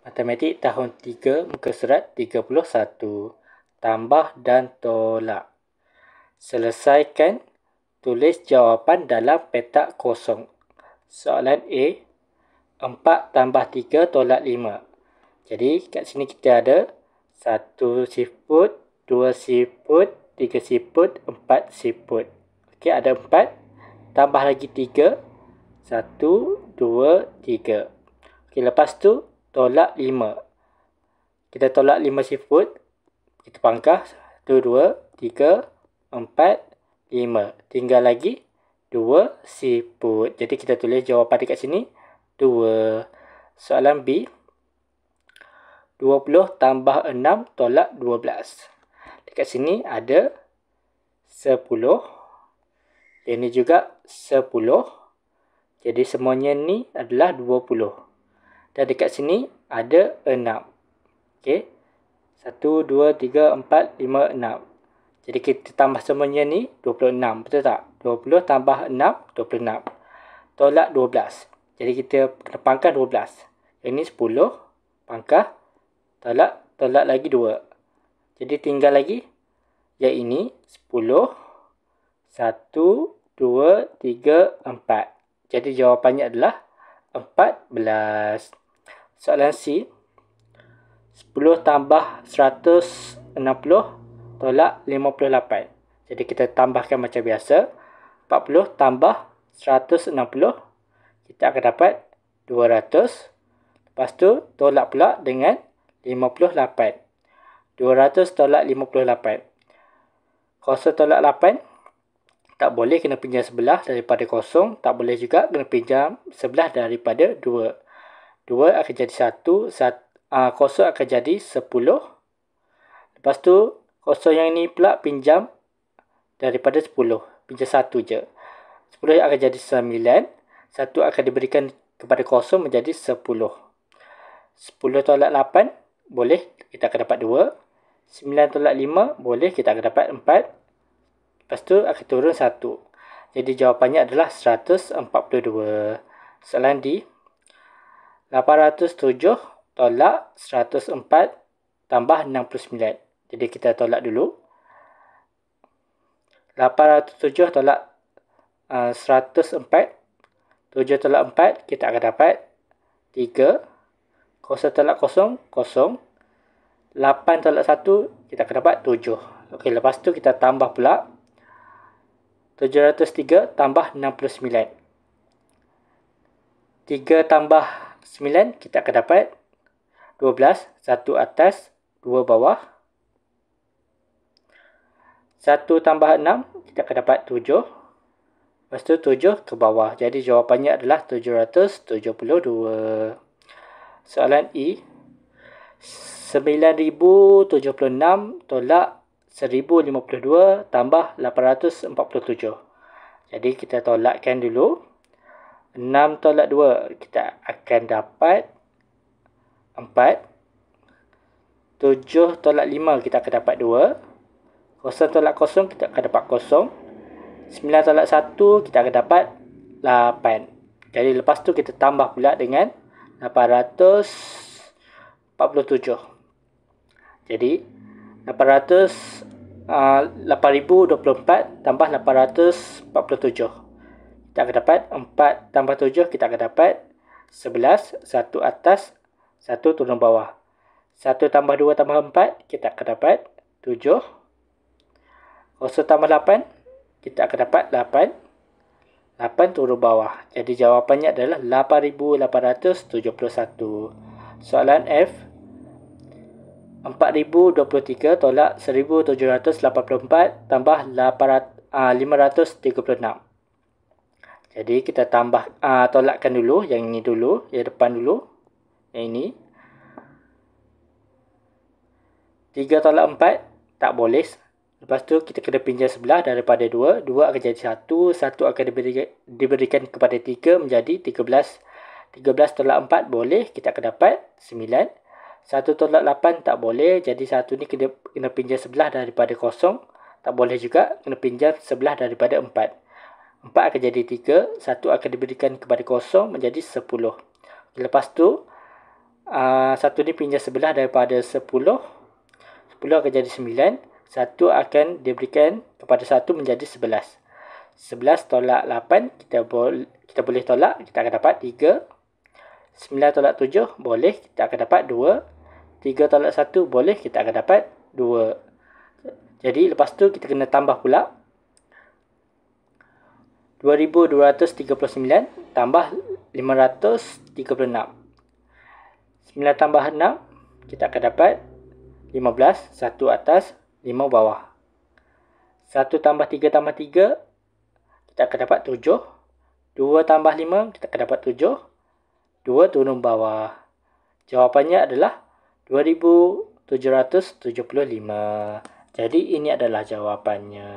Matematik tahun 3, muka surat 31. Tambah dan tolak. Selesaikan tulis jawapan dalam petak kosong. Soalan A, 4 tambah 3 tolak 5. Jadi kat sini kita ada 1 siput, 2 siput, 3 siput, 4 siput. Okey, ada 4. Tambah lagi 3. 1, 2, 3. Okey, lepas tu tolak 5. Kita tolak 5 siput. Kita pangkah 1, 2, 3, 4, 5. Tinggal lagi 2 siput. Jadi kita tulis jawapan dekat sini 2. Soalan B, 20 tambah 6 tolak 12. Dekat sini ada 10. Ini juga 10. Jadi semuanya ni adalah 20. Dan dekat sini ada 6. Okey. 1, 2, 3, 4, 5, 6. Jadi kita tambah semuanya ni 26. Betul tak? 20 tambah 6, 26. Tolak 12. Jadi kita kena pangkah 12. Ini 10. Pangkah. Tolak lagi 2. Jadi tinggal lagi. Yang ini 10. 1, 2, 3, 4. Jadi jawapannya adalah 14. Soalan C, 10 tambah 160 tolak 58. Jadi kita tambahkan macam biasa. 40 tambah 160, kita akan dapat 200. Lepas tu tolak pula dengan 58. 200 tolak 58. 0 tolak 8. Tak boleh, kena pinjam sebelah daripada 0. Tak boleh juga, kena pinjam sebelah daripada 2. 2 akan jadi 1. 0 akan jadi 10. Lepas tu 0 yang ni pula pinjam daripada 10. Pinjam 1 je. 10 akan jadi 9. 1 akan diberikan kepada 0 menjadi 10. 10 tolak 8 boleh, kita akan dapat 2. 9 tolak 5 boleh, kita akan dapat 4. Lepas tu akan turun 1. Jadi jawapannya adalah 142. Soalan D, 807 tolak 104 tambah 69. Jadi kita tolak dulu. 807 tolak 104. 7 tolak 4, kita akan dapat 3. 0 tolak 0, 0. 8 tolak 1, kita akan dapat 7. Okey, lepas tu kita tambah pula. 703 tambah 69. 3 tambah 9, kita akan dapat 12. 1 atas, 2 bawah. 1 tambah 6, kita akan dapat 7. Lepas tu 7 ke bawah. Jadi jawapannya adalah 772. Soalan E, 9076 tolak 1052 tambah 847. Jadi kita tolakkan dulu. 6 tolak 2, kita akan dapat 4. 7 tolak 5, kita akan dapat 2. 0 tolak 0, kita akan dapat 0. 9 tolak 1, kita akan dapat 8. Jadi lepas tu kita tambah pula dengan 847. Jadi 8024 tambah 847. Kita akan dapat 4 tambah 7, kita akan dapat 11. 1 atas, 1 turun bawah. 1 tambah 2 tambah 4, kita akan dapat 7. 0 tambah 8, kita akan dapat 8. 8 turun bawah. Jadi jawapannya adalah 8871. Soalan F, 4023 tolak 1784 tambah 536. Jadi kita tambah, tolakkan dulu. Yang ini dulu, yang depan dulu. Yang ini. 3 tolak 4, tak boleh. Lepas tu kita kena pinjam sebelah daripada 2. 2 akan jadi 1. 1 akan diberikan kepada 3 menjadi 13. 13 tolak 4 boleh. Kita akan dapat 9. 1 tolak 8 tak boleh. Jadi 1 ni kena pinjam sebelah daripada 0. Tak boleh juga. Kena pinjam sebelah daripada 4. 4 akan jadi 3. 1 akan diberikan kepada 0 menjadi 10. Lepas tu Satu ni pinjam sebelah daripada 10. 10 akan jadi 9. 1 akan diberikan kepada 1 menjadi 11. 11 tolak 8, kita boleh tolak, kita akan dapat 3. 9 tolak 7, boleh, kita akan dapat 2. 3 tolak 1, boleh, kita akan dapat 2. Jadi lepas tu kita kena tambah pula. 2239 tambah 536. 9 tambah 6, kita akan dapat 15. 1 atas, 5 bawah. 1 tambah 3 tambah 3, kita akan dapat 7. 2 tambah 5, kita akan dapat 7. 2 turun bawah. Jawapannya adalah 2775. Jadi ini adalah jawapannya.